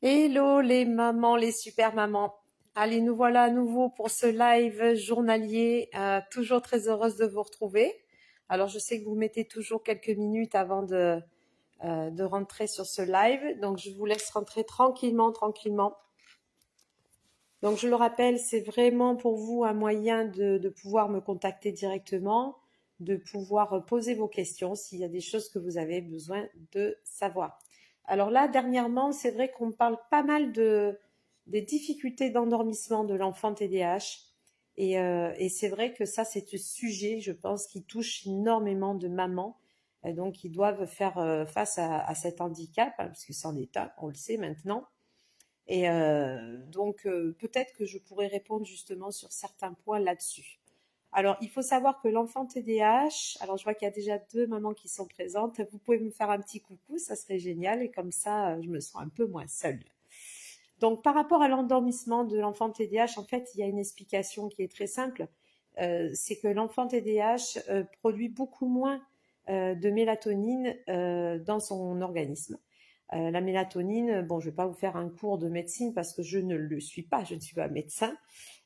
Hello les mamans, les super mamans. Allez, nous voilà à nouveau pour ce live journalier. Toujours très heureuse de vous retrouver. Alors, je sais que vous mettez toujours quelques minutes avant de rentrer sur ce live. Donc, je vous laisse rentrer tranquillement, tranquillement. Donc, je le rappelle, c'est vraiment pour vous un moyen de pouvoir me contacter directement, de pouvoir poser vos questions s'il y a des choses que vous avez besoin de savoir. Alors là, dernièrement, c'est vrai qu'on parle pas mal des difficultés d'endormissement de l'enfant TDAH. Et c'est vrai que ça, c'est un sujet, je pense, qui touche énormément de mamans. Donc, qui doivent faire face à cet handicap, hein, parce que c'en est un, on le sait maintenant. Et donc, peut-être que je pourrais répondre justement sur certains points là-dessus. Alors, il faut savoir que l'enfant TDAH, alors je vois qu'il y a déjà deux mamans qui sont présentes, vous pouvez me faire un petit coucou, ça serait génial, et comme ça, je me sens un peu moins seule. Donc, par rapport à l'endormissement de l'enfant TDAH, en fait, il y a une explication qui est très simple. C'est que l'enfant TDAH produit beaucoup moins de mélatonine dans son organisme. La mélatonine, bon, je ne vais pas vous faire un cours de médecine parce que je ne le suis pas, je ne suis pas médecin,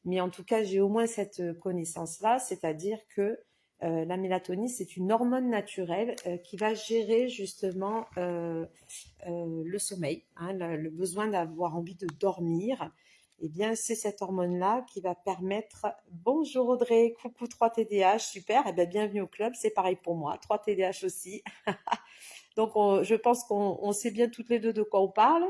mais en tout cas, j'ai au moins cette connaissance-là, c'est-à-dire que la mélatonine, c'est une hormone naturelle qui va gérer justement le sommeil, hein, le besoin d'avoir envie de dormir. Eh bien, c'est cette hormone-là qui va permettre. Bonjour Audrey, coucou 3TDH, super, eh bien, bienvenue au club, c'est pareil pour moi, 3TDH aussi. Donc, je pense qu'on sait bien toutes les deux de quoi on parle.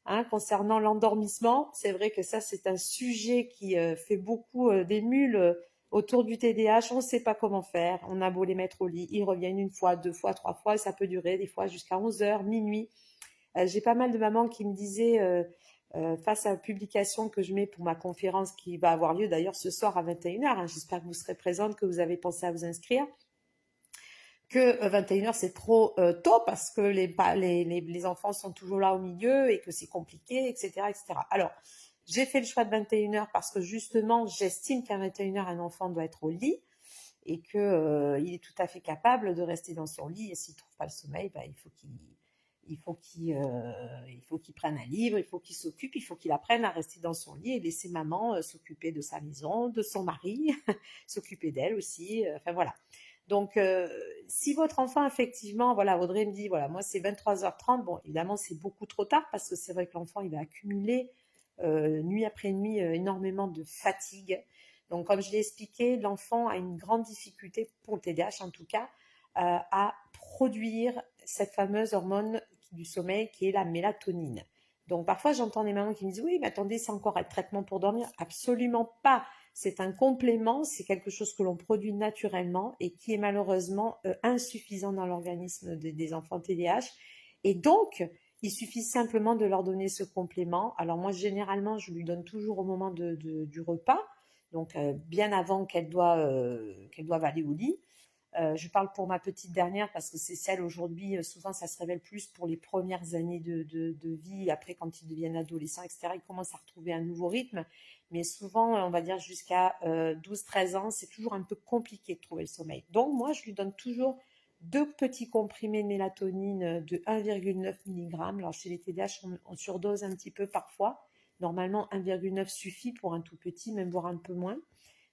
Hein, concernant l'endormissement, c'est vrai que ça, c'est un sujet qui fait beaucoup d'émules autour du TDAH. On ne sait pas comment faire. On a beau les mettre au lit, ils reviennent une fois, deux fois, trois fois, et ça peut durer des fois jusqu'à 11 heures, minuit. J'ai pas mal de mamans qui me disaient, face à la publication que je mets pour ma conférence qui va avoir lieu d'ailleurs ce soir à 21h, hein, j'espère que vous serez présente, que vous avez pensé à vous inscrire, que 21h c'est trop tôt parce que les enfants sont toujours là au milieu et que c'est compliqué, etc., etc. Alors, j'ai fait le choix de 21h parce que justement, j'estime qu'à 21h, un enfant doit être au lit et qu'il est tout à fait capable de rester dans son lit. Et s'il ne trouve pas le sommeil, bah, il faut qu'il prenne un livre, il faut qu'il s'occupe, il faut qu'il apprenne à rester dans son lit et laisser maman s'occuper de sa maison, de son mari, s'occuper d'elle aussi. Enfin voilà. Donc, si votre enfant, effectivement, voilà, Audrey me dit, voilà, moi c'est 23h30, bon, évidemment, c'est beaucoup trop tard parce que c'est vrai que l'enfant, il va accumuler nuit après nuit énormément de fatigue. Donc, comme je l'ai expliqué, l'enfant a une grande difficulté, pour le TDAH en tout cas, à produire cette fameuse hormone du sommeil qui est la mélatonine. Donc, parfois, j'entends des mamans qui me disent, oui, mais attendez, c'est encore un traitement pour dormir. Absolument pas. C'est un complément, c'est quelque chose que l'on produit naturellement et qui est malheureusement insuffisant dans l'organisme des enfants TDAH. Et donc, il suffit simplement de leur donner ce complément. Alors moi, généralement, je lui donne toujours au moment du repas, donc bien avant qu'elle doive aller au lit. Je parle pour ma petite dernière parce que c'est celle aujourd'hui, souvent ça se révèle plus pour les premières années de vie. Après, quand ils deviennent adolescents, etc., ils commencent à retrouver un nouveau rythme. Mais souvent, on va dire jusqu'à 12-13 ans, c'est toujours un peu compliqué de trouver le sommeil. Donc, moi, je lui donne toujours deux petits comprimés de mélatonine de 1,9 mg. Alors, chez les TDAH, on surdose un petit peu parfois. Normalement, 1,9 suffit pour un tout petit, même voire un peu moins,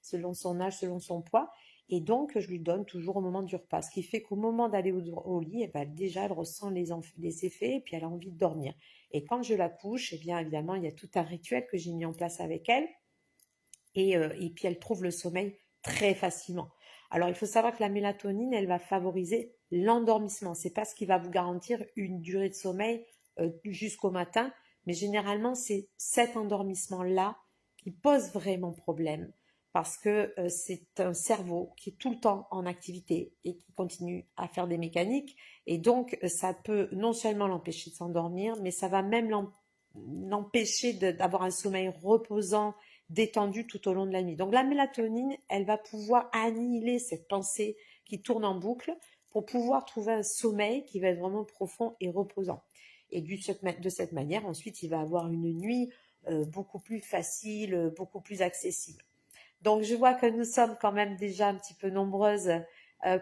selon son âge, selon son poids. Et donc, je lui donne toujours au moment du repas. Ce qui fait qu'au moment d'aller au lit, eh ben, déjà, elle ressent les effets et puis elle a envie de dormir. Et quand je la couche, eh bien, évidemment, il y a tout un rituel que j'ai mis en place avec elle. Et puis, elle trouve le sommeil très facilement. Alors, il faut savoir que la mélatonine, elle va favoriser l'endormissement. C'est pas ce qui va vous garantir une durée de sommeil jusqu'au matin. Mais généralement, c'est cet endormissement-là qui pose vraiment problème parce que c'est un cerveau qui est tout le temps en activité et qui continue à faire des mécaniques. Et donc, ça peut non seulement l'empêcher de s'endormir, mais ça va même l'empêcher d'avoir un sommeil reposant, détendu tout au long de la nuit. Donc, la mélatonine, elle va pouvoir annihiler cette pensée qui tourne en boucle pour pouvoir trouver un sommeil qui va être vraiment profond et reposant. Et de cette manière, ensuite, il va avoir une nuit beaucoup plus facile, beaucoup plus accessible. Donc, je vois que nous sommes quand même déjà un petit peu nombreuses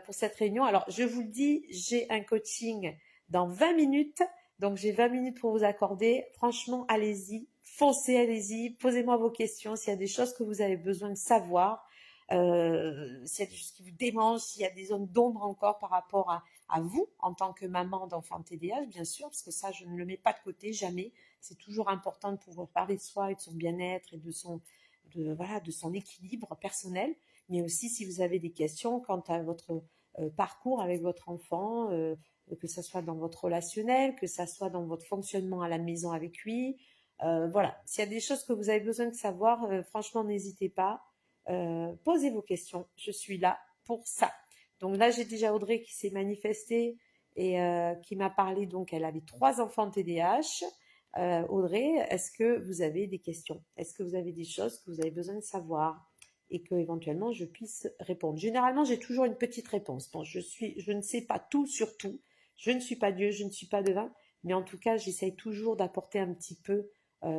pour cette réunion. Alors, je vous le dis, j'ai un coaching dans 20 minutes. Donc, j'ai 20 minutes pour vous accorder. Franchement, allez-y, foncez, allez-y, posez-moi vos questions s'il y a des choses que vous avez besoin de savoir, s'il y a des choses qui vous dérangent, s'il y a des zones d'ombre encore par rapport à vous en tant que maman d'enfant TDAH, bien sûr, parce que ça, je ne le mets pas de côté, jamais. C'est toujours important de pouvoir parler de soi et de son bien-être et voilà, de son équilibre personnel, mais aussi si vous avez des questions quant à votre parcours avec votre enfant, que ce soit dans votre relationnel, que ce soit dans votre fonctionnement à la maison avec lui. Voilà, s'il y a des choses que vous avez besoin de savoir, franchement, n'hésitez pas. Posez vos questions, je suis là pour ça. Donc là, j'ai déjà Audrey qui s'est manifestée et qui m'a parlé, donc elle avait 3 enfants TDAH. Audrey, est-ce que vous avez des questions? Est-ce que vous avez des choses que vous avez besoin de savoir et que éventuellement je puisse répondre? Généralement, j'ai toujours une petite réponse. Bon, je ne sais pas tout sur tout. Je ne suis pas Dieu, je ne suis pas devin, mais en tout cas, j'essaye toujours d'apporter un petit peu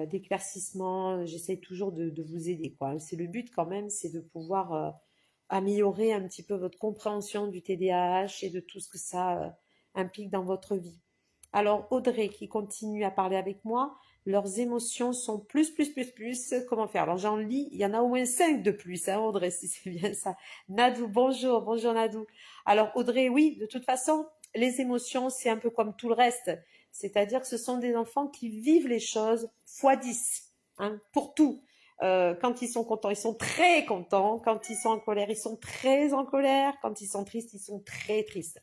d'éclaircissement. J'essaye toujours de vous aider, quoi. C'est le but quand même, c'est de pouvoir améliorer un petit peu votre compréhension du TDAH et de tout ce que ça implique dans votre vie. Alors Audrey qui continue à parler avec moi, leurs émotions sont plus. Comment faire? Alors j'en lis, il y en a au moins 5 de plus, hein, Audrey, si c'est bien ça. Nadou, bonjour Nadou. Alors Audrey, oui, de toute façon, les émotions, c'est un peu comme tout le reste. C'est-à-dire que ce sont des enfants qui vivent les choses fois 10, hein, pour tout. Quand ils sont contents, ils sont très contents. Quand ils sont en colère, ils sont très en colère. Quand ils sont tristes, ils sont très tristes.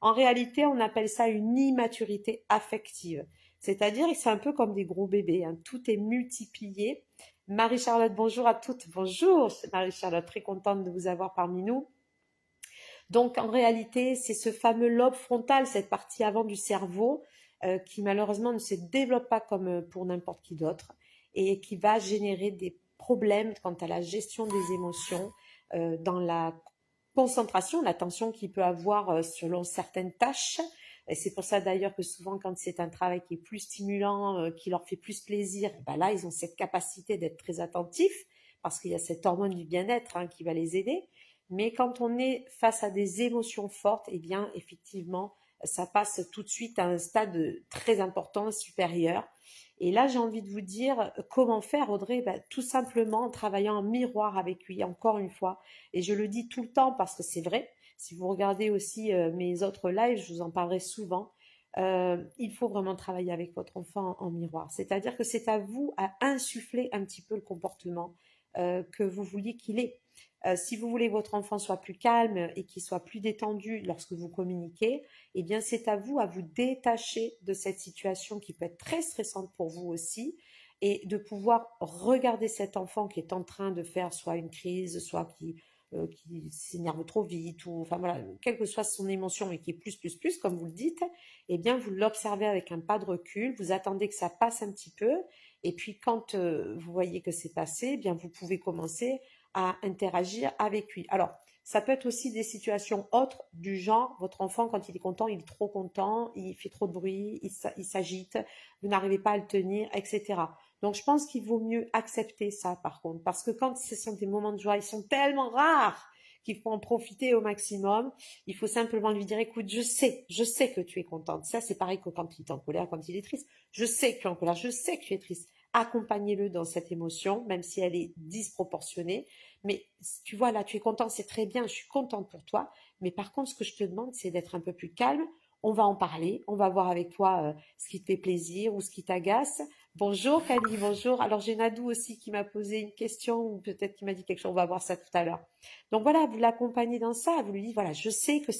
En réalité, on appelle ça une immaturité affective. C'est-à-dire, c'est un peu comme des gros bébés, hein. Tout est multiplié. Marie-Charlotte, bonjour à toutes. Bonjour, Marie-Charlotte, très contente de vous avoir parmi nous. Donc, en réalité, c'est ce fameux lobe frontal, cette partie avant du cerveau, qui malheureusement ne se développe pas comme pour n'importe qui d'autre et qui va générer des problèmes quant à la gestion des émotions, dans la concentration, l'attention qu'il peut avoir selon certaines tâches. Et c'est pour ça d'ailleurs que souvent quand c'est un travail qui est plus stimulant, qui leur fait plus plaisir, ben là ils ont cette capacité d'être très attentifs parce qu'il y a cette hormone du bien-être, hein, qui va les aider. Mais quand on est face à des émotions fortes, eh bien effectivement ça passe tout de suite à un stade très important, supérieur. Et là, j'ai envie de vous dire comment faire, Audrey, ben, tout simplement en travaillant en miroir avec lui, encore une fois. Et je le dis tout le temps parce que c'est vrai. Si vous regardez aussi mes autres lives, je vous en parlerai souvent. Il faut vraiment travailler avec votre enfant en miroir. C'est-à-dire que c'est à vous à insuffler un petit peu le comportement que vous vouliez qu'il ait. Si vous voulez que votre enfant soit plus calme et qu'il soit plus détendu lorsque vous communiquez, eh bien c'est à vous détacher de cette situation qui peut être très stressante pour vous aussi et de pouvoir regarder cet enfant qui est en train de faire soit une crise, soit qui s'énerve trop vite, ou enfin voilà, quelle que soit son émotion et qui est plus, comme vous le dites, eh bien vous l'observez avec un pas de recul, vous attendez que ça passe un petit peu, et puis quand vous voyez que c'est passé, eh bien vous pouvez commencer à interagir avec lui. Alors, ça peut être aussi des situations autres du genre, votre enfant, quand il est content, il est trop content, il fait trop de bruit, il s'agite, vous n'arrivez pas à le tenir, etc. Donc, je pense qu'il vaut mieux accepter ça, par contre, parce que quand ce sont des moments de joie, ils sont tellement rares qu'il faut en profiter au maximum. Il faut simplement lui dire, écoute, je sais que tu es contente. Ça, c'est pareil que quand il est en colère, quand il est triste. Je sais que tu es en colère, je sais que tu es triste. Accompagnez-le dans cette émotion, même si elle est disproportionnée. Mais tu vois, là, tu es content, c'est très bien, je suis contente pour toi. Mais par contre, ce que je te demande, c'est d'être un peu plus calme. On va en parler, on va voir avec toi ce qui te fait plaisir ou ce qui t'agace. Bonjour Kali, bonjour. Alors j'ai Nadou aussi qui m'a posé une question ou peut-être qui m'a dit quelque chose, on va voir ça tout à l'heure. Donc voilà, vous l'accompagnez dans ça, vous lui dites, voilà, je sais que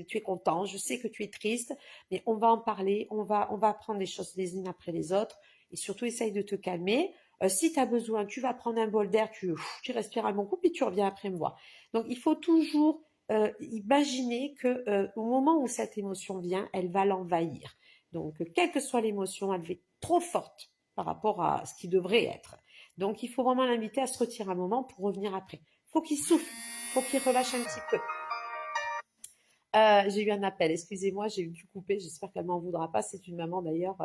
tu es content, je sais que tu es triste, mais on va en parler, on va prendre les choses les unes après les autres et surtout essaye de te calmer. Si tu as besoin, tu vas prendre un bol d'air, tu respires un bon coup, puis tu reviens après me voir. Donc, il faut toujours imaginer que au moment où cette émotion vient, elle va l'envahir. Donc, quelle que soit l'émotion, elle va être trop forte par rapport à ce qui devrait être. Donc, il faut vraiment l'inviter à se retirer un moment pour revenir après. Il faut qu'il souffle, il faut qu'il relâche un petit peu. J'ai eu un appel, excusez-moi, j'ai dû couper, j'espère qu'elle m'en voudra pas, c'est une maman d'ailleurs.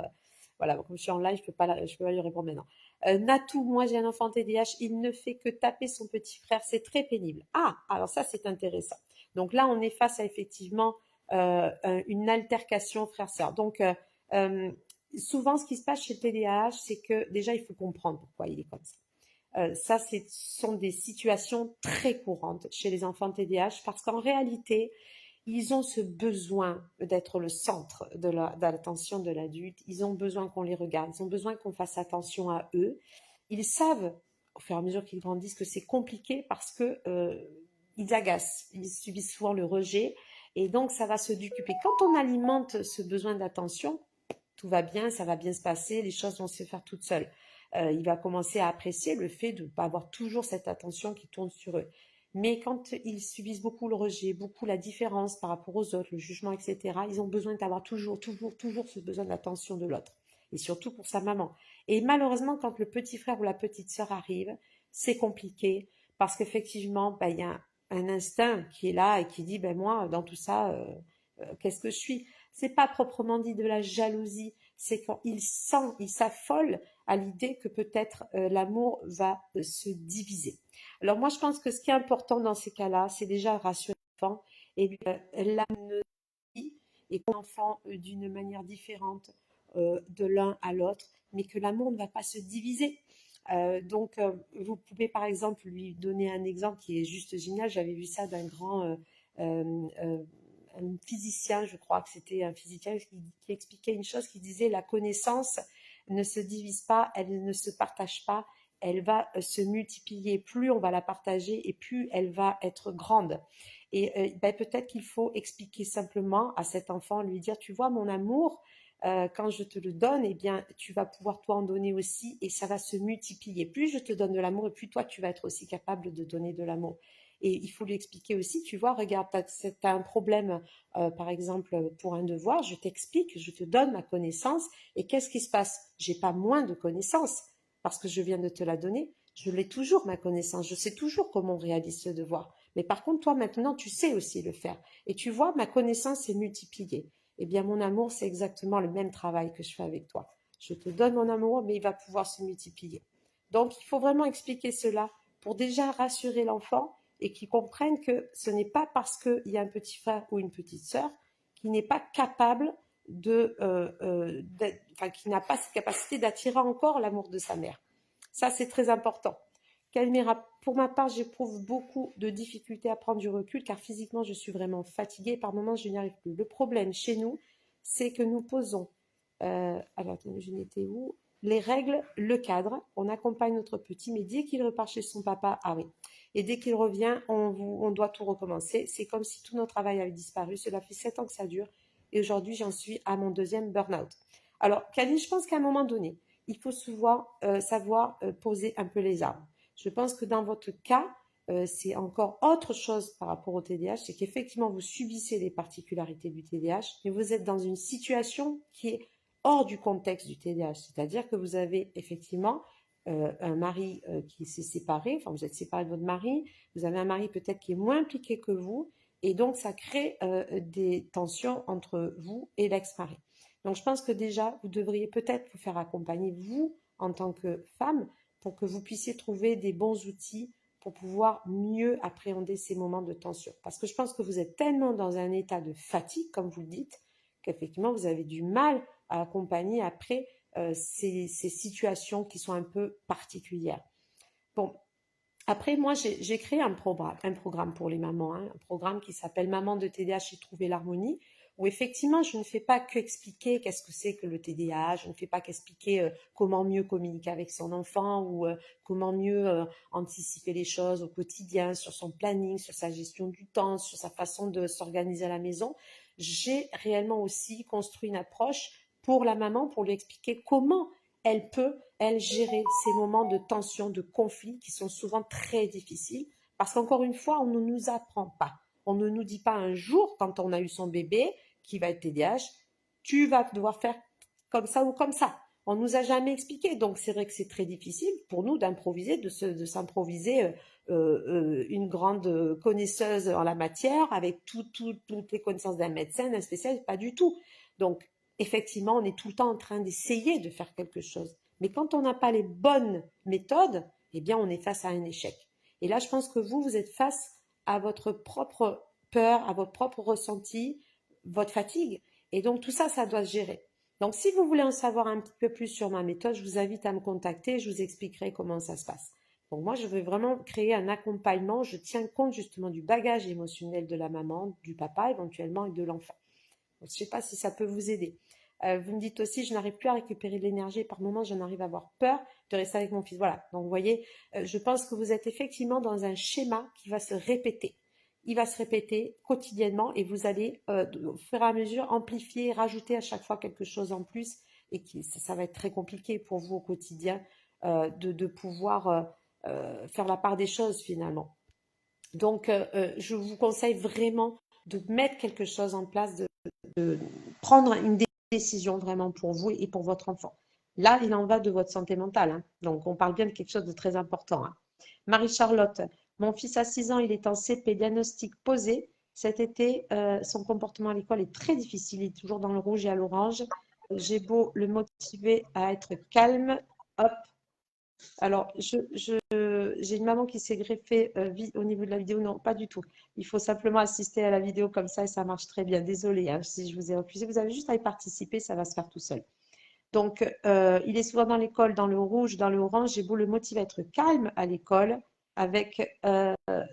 Voilà, comme je suis en live, je peux pas lui répondre maintenant. Natou, moi j'ai un enfant TDAH, il ne fait que taper son petit frère, c'est très pénible. Ah, alors ça c'est intéressant. Donc là, on est face à effectivement une altercation frère-sœur. Donc souvent, ce qui se passe chez le TDAH, c'est que déjà, il faut comprendre pourquoi il est comme ça. Ça, ce sont des situations très courantes chez les enfants TDAH parce qu'en réalité, ils ont ce besoin d'être le centre de l'attention de l'adulte. Ils ont besoin qu'on les regarde. Ils ont besoin qu'on fasse attention à eux. Ils savent, au fur et à mesure qu'ils grandissent, que c'est compliqué parce que ils agacent. Ils subissent souvent le rejet. Et donc, ça va se décupler. Quand on alimente ce besoin d'attention, tout va bien, ça va bien se passer, les choses vont se faire toutes seules. Il va commencer à apprécier le fait de ne pas avoir toujours cette attention qui tourne sur eux. Mais quand ils subissent beaucoup le rejet, beaucoup la différence par rapport aux autres, le jugement, etc., ils ont besoin d'avoir toujours ce besoin d'attention de l'autre. Et surtout pour sa maman. Et malheureusement, quand le petit frère ou la petite sœur arrive, c'est compliqué parce qu'effectivement, ben, il y a un instinct qui est là et qui dit, ben moi, dans tout ça, qu'est-ce que je suis? C'est pas proprement dit de la jalousie, c'est quand il s'affole à l'idée que peut-être l'amour va se diviser. Alors moi, je pense que ce qui est important dans ces cas-là, c'est déjà rassurer l'enfant et lui l'amener et que l'enfant d'une manière différente de l'un à l'autre, mais que l'amour ne va pas se diviser. Donc, vous pouvez par exemple lui donner un exemple qui est juste génial. J'avais vu ça d'un grand un physicien, je crois que c'était un physicien qui expliquait une chose, qui disait la connaissance ne se divise pas, elle ne se partage pas, elle va se multiplier. Plus on va la partager et plus elle va être grande. Et ben, peut-être qu'il faut expliquer simplement à cet enfant, lui dire, tu vois, mon amour, quand je te le donne, eh bien, tu vas pouvoir toi en donner aussi et ça va se multiplier. Plus je te donne de l'amour et plus toi, tu vas être aussi capable de donner de l'amour. Et il faut lui expliquer aussi, tu vois, regarde, tu as un problème, par exemple, pour un devoir, je t'explique, je te donne ma connaissance, et qu'est-ce qui se passe? J'ai pas moins de connaissances, parce que je viens de te la donner, je l'ai toujours ma connaissance, je sais toujours comment on réalise ce devoir. Mais par contre, toi, maintenant, tu sais aussi le faire. Et tu vois, ma connaissance est multipliée. Eh bien, mon amour, c'est exactement le même travail que je fais avec toi. Je te donne mon amour, mais il va pouvoir se multiplier. Donc, il faut vraiment expliquer cela pour déjà rassurer l'enfant et qu'il comprenne que ce n'est pas parce qu'il y a un petit frère ou une petite sœur qu'il n'est pas capable enfin, qui n'a pas cette capacité d'attirer encore l'amour de sa mère. Ça, c'est très important. Calmira, pour ma part, j'éprouve beaucoup de difficultés à prendre du recul car physiquement, je suis vraiment fatiguée. Par moments, je n'y arrive plus. Le problème chez nous, c'est que nous posons, alors attendez, je n'étais où? Les règles, le cadre, on accompagne notre petit, mais dès qu'il repart chez son papa, ah oui, et dès qu'il revient, on doit tout recommencer. C'est comme si tout notre travail avait disparu. Cela fait 7 ans que ça dure, et aujourd'hui, j'en suis à mon deuxième burn-out. Alors, Camille, je pense qu'à un moment donné, il faut savoir poser un peu les armes. Je pense que dans votre cas, c'est encore autre chose par rapport au TDAH, c'est qu'effectivement, vous subissez les particularités du TDAH, mais vous êtes dans une situation qui est hors du contexte du TDAH. C'est-à-dire que vous avez effectivement un mari qui s'est séparé, enfin vous êtes séparé de votre mari, vous avez un mari peut-être qui est moins impliqué que vous, et donc ça crée des tensions entre vous et l'ex-mari. Donc je pense que déjà, vous devriez peut-être vous faire accompagner, vous, en tant que femme, pour que vous puissiez trouver des bons outils pour pouvoir mieux appréhender ces moments de tension. Parce que je pense que vous êtes tellement dans un état de fatigue, comme vous le dites, qu'effectivement, vous avez du mal à accompagner après ces situations qui sont un peu particulières. Bon, après, moi, j'ai créé un programme pour les mamans, hein, un programme qui s'appelle Maman de TDAH et trouver l'harmonie, où effectivement, je ne fais pas qu'expliquer qu'est-ce que c'est que le TDAH, je ne fais pas qu'expliquer comment mieux communiquer avec son enfant ou comment mieux anticiper les choses au quotidien, sur son planning, sur sa gestion du temps, sur sa façon de s'organiser à la maison. J'ai réellement aussi construit une approche pour la maman, pour lui expliquer comment elle peut, elle, gérer ces moments de tension, de conflit qui sont souvent très difficiles. Parce qu'encore une fois, on ne nous apprend pas. On ne nous dit pas un jour, quand on a eu son bébé, qui va être TDAH, tu vas devoir faire comme ça ou comme ça. On ne nous a jamais expliqué. Donc, c'est vrai que c'est très difficile pour nous d'improviser, de s'improviser une grande connaisseuse en la matière avec toutes les connaissances d'un médecin, d'un spécialiste. Pas du tout. Donc, effectivement, on est tout le temps en train d'essayer de faire quelque chose. Mais quand on n'a pas les bonnes méthodes, eh bien, on est face à un échec. Et là, je pense que vous êtes face à votre propre peur, à votre propre ressenti, votre fatigue. Et donc, tout ça, ça doit se gérer. Donc, si vous voulez en savoir un petit peu plus sur ma méthode, je vous invite à me contacter, je vous expliquerai comment ça se passe. Donc, moi, je veux vraiment créer un accompagnement. Je tiens compte justement du bagage émotionnel de la maman, du papa éventuellement et de l'enfant. Je ne sais pas si ça peut vous aider. Vous me dites aussi, je n'arrive plus à récupérer de l'énergie. Par moments, j'en arrive à avoir peur de rester avec mon fils. Voilà. Donc, vous voyez, je pense que vous êtes effectivement dans un schéma qui va se répéter. Il va se répéter quotidiennement et vous allez, au fur et à mesure, amplifier, rajouter à chaque fois quelque chose en plus. Et ça va être très compliqué pour vous au quotidien de pouvoir faire la part des choses finalement. Donc, je vous conseille vraiment de mettre quelque chose en place, de prendre une décision vraiment pour vous et pour votre enfant. Là, il en va de votre santé mentale, hein. Donc, on parle bien de quelque chose de très important, hein. Marie-Charlotte, mon fils a 6 ans, il est en CP, diagnostic posé. Cet été, son comportement à l'école est très difficile, il est toujours dans le rouge et à l'orange. J'ai beau le motiver à être calme, hop. Alors, j'ai une maman qui s'est greffée au niveau de la vidéo. Non, pas du tout. Il faut simplement assister à la vidéo comme ça et ça marche très bien. Désolée hein, si je vous ai refusé. Vous avez juste à y participer, ça va se faire tout seul. Donc, il est souvent dans l'école, dans le rouge, dans le orange. J'ai beau le motiver à être calme à l'école, avec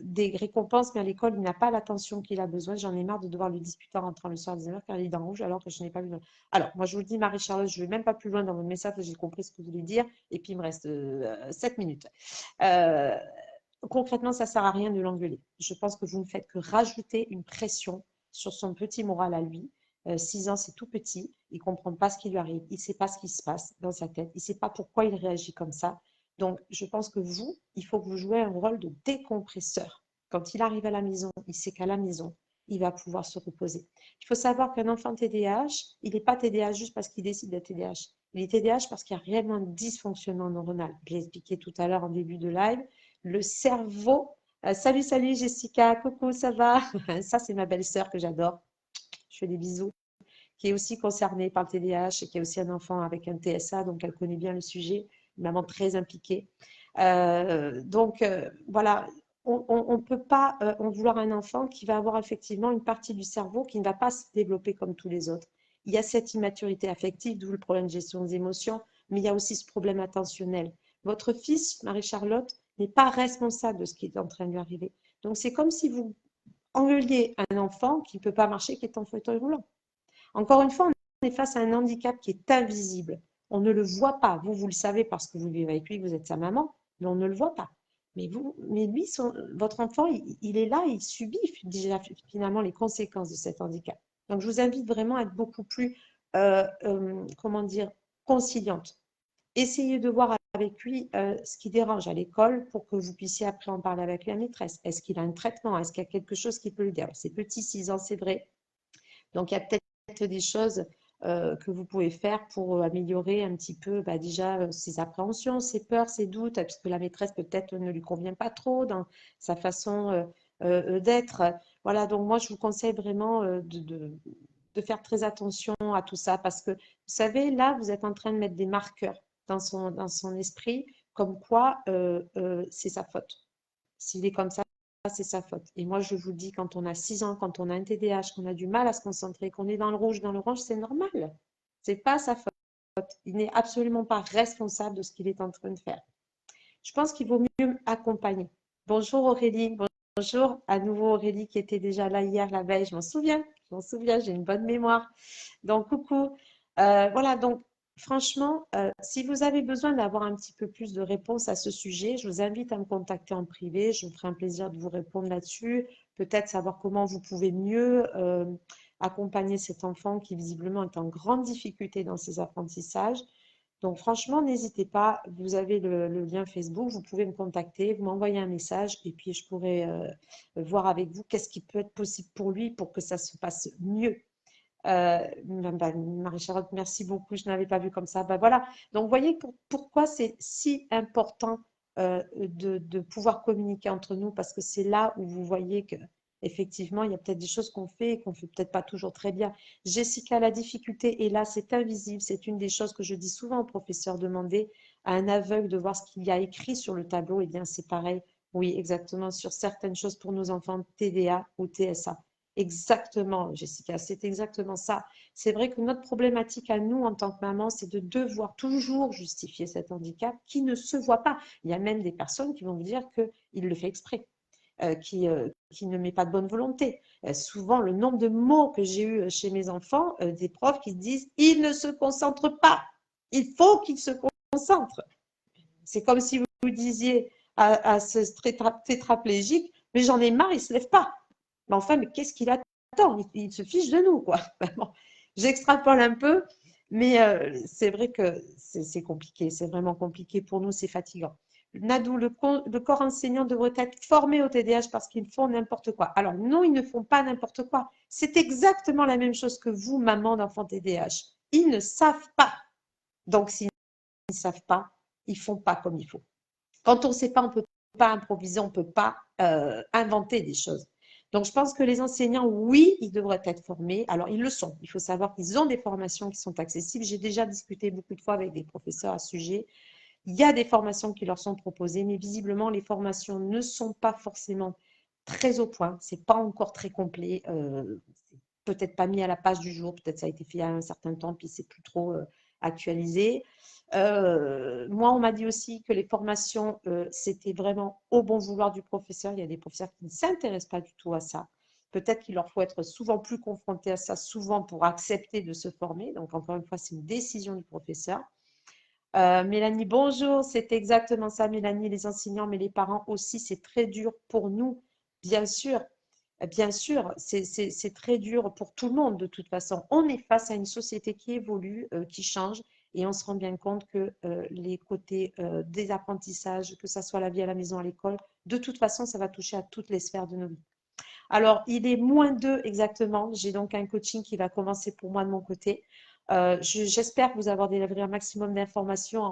des récompenses, mais à l'école, il n'a pas l'attention qu'il a besoin. J'en ai marre de devoir lui disputer en rentrant le soir à 19h car il est dans le rouge alors que je n'ai pas vu. Alors, moi, je vous le dis, Marie-Charlotte, je ne vais même pas plus loin dans votre message, j'ai compris ce que vous voulez dire, et puis il me reste 7 minutes. Euh, Concrètement, ça ne sert à rien de l'engueuler. Je pense que vous ne faites que rajouter une pression sur son petit moral à lui. 6 ans, c'est tout petit. Il ne comprend pas ce qui lui arrive. Il ne sait pas ce qui se passe dans sa tête. Il ne sait pas pourquoi il réagit comme ça. Donc, je pense que vous, il faut que vous jouiez un rôle de décompresseur. Quand il arrive à la maison, il sait qu'à la maison, il va pouvoir se reposer. Il faut savoir qu'un enfant TDAH, il n'est pas TDAH juste parce qu'il décide d'être TDAH. Il est TDAH parce qu'il y a réellement un dysfonctionnement neuronal. Je l'ai expliqué tout à l'heure en début de live. Le cerveau. Salut, salut Jessica, coucou, ça va? Ça, c'est ma belle-sœur que j'adore. Je fais des bisous. Qui est aussi concernée par le TDAH et qui a aussi un enfant avec un TSA, donc elle connaît bien le sujet. Une maman très impliquée. Voilà, on ne peut pas en vouloir un enfant qui va avoir effectivement une partie du cerveau qui ne va pas se développer comme tous les autres. Il y a cette immaturité affective, d'où le problème de gestion des émotions, mais il y a aussi ce problème attentionnel. Votre fils, Marie-Charlotte, n'est pas responsable de ce qui est en train de lui arriver. Donc, c'est comme si vous engueuliez un enfant qui ne peut pas marcher, qui est en fauteuil roulant. Encore une fois, on est face à un handicap qui est invisible. On ne le voit pas. Vous, vous le savez parce que vous vivez avec lui, vous êtes sa maman, mais on ne le voit pas. Mais lui, votre enfant, il est là, il subit déjà finalement les conséquences de cet handicap. Donc, je vous invite vraiment à être beaucoup plus, comment dire, conciliante. Essayez de voir avec lui ce qui dérange à l'école pour que vous puissiez après en parler avec la maîtresse. Est-ce qu'il a un traitement? Est-ce qu'il y a quelque chose qui peut lui dire? C'est petit, 6 ans, c'est vrai. Donc, il y a peut-être des choses que vous pouvez faire pour améliorer un petit peu déjà ses appréhensions, ses peurs, ses doutes, puisque la maîtresse peut-être ne lui convient pas trop dans sa façon d'être. Voilà, donc moi, je vous conseille vraiment de faire très attention à tout ça, parce que, vous savez, là, vous êtes en train de mettre des marqueurs dans son esprit, comme quoi c'est sa faute. S'il est comme ça, c'est sa faute. Et moi, je vous dis, quand on a 6 ans, quand on a un TDAH, qu'on a du mal à se concentrer, qu'on est dans le rouge, dans l'orange, c'est normal. C'est pas sa faute. Il n'est absolument pas responsable de ce qu'il est en train de faire. Je pense qu'il vaut mieux accompagner. Bonjour Aurélie, bonjour à nouveau Aurélie qui était déjà là hier, la veille, je m'en souviens, j'ai une bonne mémoire. Donc coucou. Voilà, donc franchement, si vous avez besoin d'avoir un petit peu plus de réponses à ce sujet, je vous invite à me contacter en privé, je me ferai un plaisir de vous répondre là-dessus, peut-être savoir comment vous pouvez mieux accompagner cet enfant qui visiblement est en grande difficulté dans ses apprentissages. Donc franchement, n'hésitez pas, vous avez le lien Facebook, vous pouvez me contacter, vous m'envoyez un message et puis je pourrai voir avec vous qu'est-ce qui peut être possible pour lui pour que ça se passe mieux. Marie-Charlotte, merci beaucoup, je n'avais pas vu comme ça. Voilà, donc vous voyez pourquoi c'est si important de pouvoir communiquer entre nous, parce que c'est là où vous voyez que effectivement, il y a peut-être des choses qu'on fait et qu'on ne fait peut-être pas toujours très bien. Jessica, la difficulté est là, c'est invisible. C'est une des choses que je dis souvent aux professeurs, demander à un aveugle de voir ce qu'il y a écrit sur le tableau. Eh bien, c'est pareil. Oui, exactement, sur certaines choses pour nos enfants TDA ou TSA. Exactement, Jessica, c'est exactement ça. C'est vrai que notre problématique à nous en tant que maman, c'est de devoir toujours justifier cet handicap qui ne se voit pas. Il y a même des personnes qui vont vous dire qu'il le fait exprès, qui ne met pas de bonne volonté. Souvent, le nombre de mots que j'ai eu chez mes enfants, des profs qui disent, ils ne se concentrent pas. Il faut qu'ils se concentrent. C'est comme si vous disiez à ce tétraplégique, mais j'en ai marre, il ne se lève pas. Mais enfin, mais qu'est-ce qu'il attend? Il se fiche de nous, quoi. Bon, j'extrapole un peu, mais c'est vrai que c'est compliqué, c'est vraiment compliqué pour nous, c'est fatigant. Nadou, le corps enseignant devrait être formé au TDAH parce qu'ils font n'importe quoi. Alors non, ils ne font pas n'importe quoi. C'est exactement la même chose que vous, maman d'enfant TDAH. Ils ne savent pas. Donc s'ils ne savent pas, ils font pas comme il faut. Quand on ne sait pas, on ne peut pas improviser, on ne peut pas inventer des choses. Donc, je pense que les enseignants, oui, ils devraient être formés. Alors, ils le sont. Il faut savoir qu'ils ont des formations qui sont accessibles. J'ai déjà discuté beaucoup de fois avec des professeurs à ce sujet. Il y a des formations qui leur sont proposées, mais visiblement, les formations ne sont pas forcément très au point. Ce n'est pas encore très complet. Peut-être pas mis à la page du jour. Peut-être ça a été fait il y a un certain temps, puis c'est plus trop actualisé. Moi, on m'a dit aussi que les formations, c'était vraiment au bon vouloir du professeur. Il y a des professeurs qui ne s'intéressent pas du tout à ça. Peut-être qu'il leur faut être souvent plus confrontés à ça, souvent pour accepter de se former. Donc, encore une fois, c'est une décision du professeur. Mélanie, bonjour. C'est exactement ça, Mélanie. Les enseignants, mais les parents aussi, c'est très dur pour nous, bien sûr. Bien sûr, c'est très dur pour tout le monde de toute façon. On est face à une société qui évolue, qui change, et on se rend bien compte que les côtés des apprentissages, que ce soit la vie à la maison, à l'école, de toute façon, ça va toucher à toutes les sphères de nos vies. Alors, il est -2 exactement. J'ai donc un coaching qui va commencer pour moi de mon côté. J'espère vous avoir délivré un maximum d'informations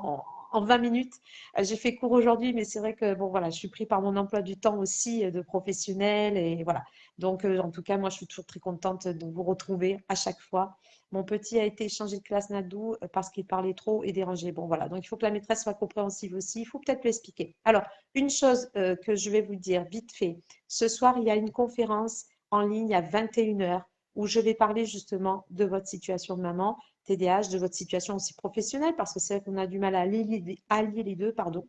en 20 minutes. J'ai fait court aujourd'hui, mais c'est vrai que bon, voilà, je suis pris par mon emploi du temps aussi de professionnel. Et voilà. Donc, en tout cas, moi, je suis toujours très contente de vous retrouver à chaque fois. Mon petit a été changé de classe Nadou parce qu'il parlait trop et dérangeait. Bon, voilà. Donc, il faut que la maîtresse soit compréhensive aussi. Il faut peut-être lui expliquer. Alors, une chose que je vais vous dire vite fait. Ce soir, il y a une conférence en ligne à 21 heures où je vais parler justement de votre situation de maman, TDAH, de votre situation aussi professionnelle, parce que c'est vrai qu'on a du mal à allier les deux, pardon.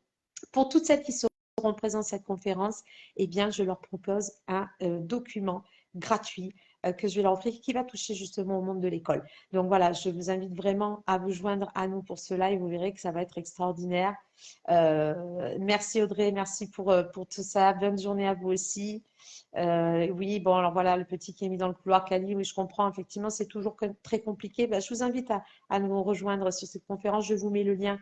Pour toutes celles qui seront présentes à cette conférence, eh bien, je leur propose un document gratuit que je vais leur offrir qui va toucher justement au monde de l'école. Donc voilà, je vous invite vraiment à vous joindre à nous pour cela et vous verrez que ça va être extraordinaire. Merci Audrey, merci pour tout ça. Bonne journée à vous aussi. Oui, bon, alors voilà, le petit qui est mis dans le couloir, Cali, oui, je comprends, effectivement, c'est toujours très compliqué. Ben, je vous invite à nous rejoindre sur cette conférence. Je vous mets le lien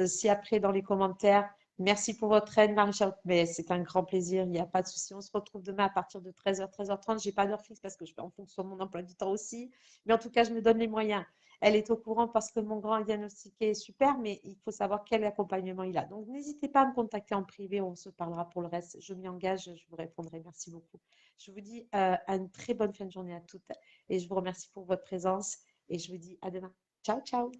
ci-après dans les commentaires. Merci pour votre aide, Marie-Charlotte. Mais c'est un grand plaisir, il n'y a pas de souci. On se retrouve demain à partir de 13h, 13h30. Je n'ai pas d'heure fixe parce que je fais en fonction de mon emploi du temps aussi. Mais en tout cas, je me donne les moyens. Elle est au courant parce que mon grand est diagnostiqué super, mais il faut savoir quel accompagnement il a. Donc, n'hésitez pas à me contacter en privé, on se parlera pour le reste. Je m'y engage, je vous répondrai. Merci beaucoup. Je vous dis une très bonne fin de journée à toutes et je vous remercie pour votre présence et je vous dis à demain. Ciao, ciao.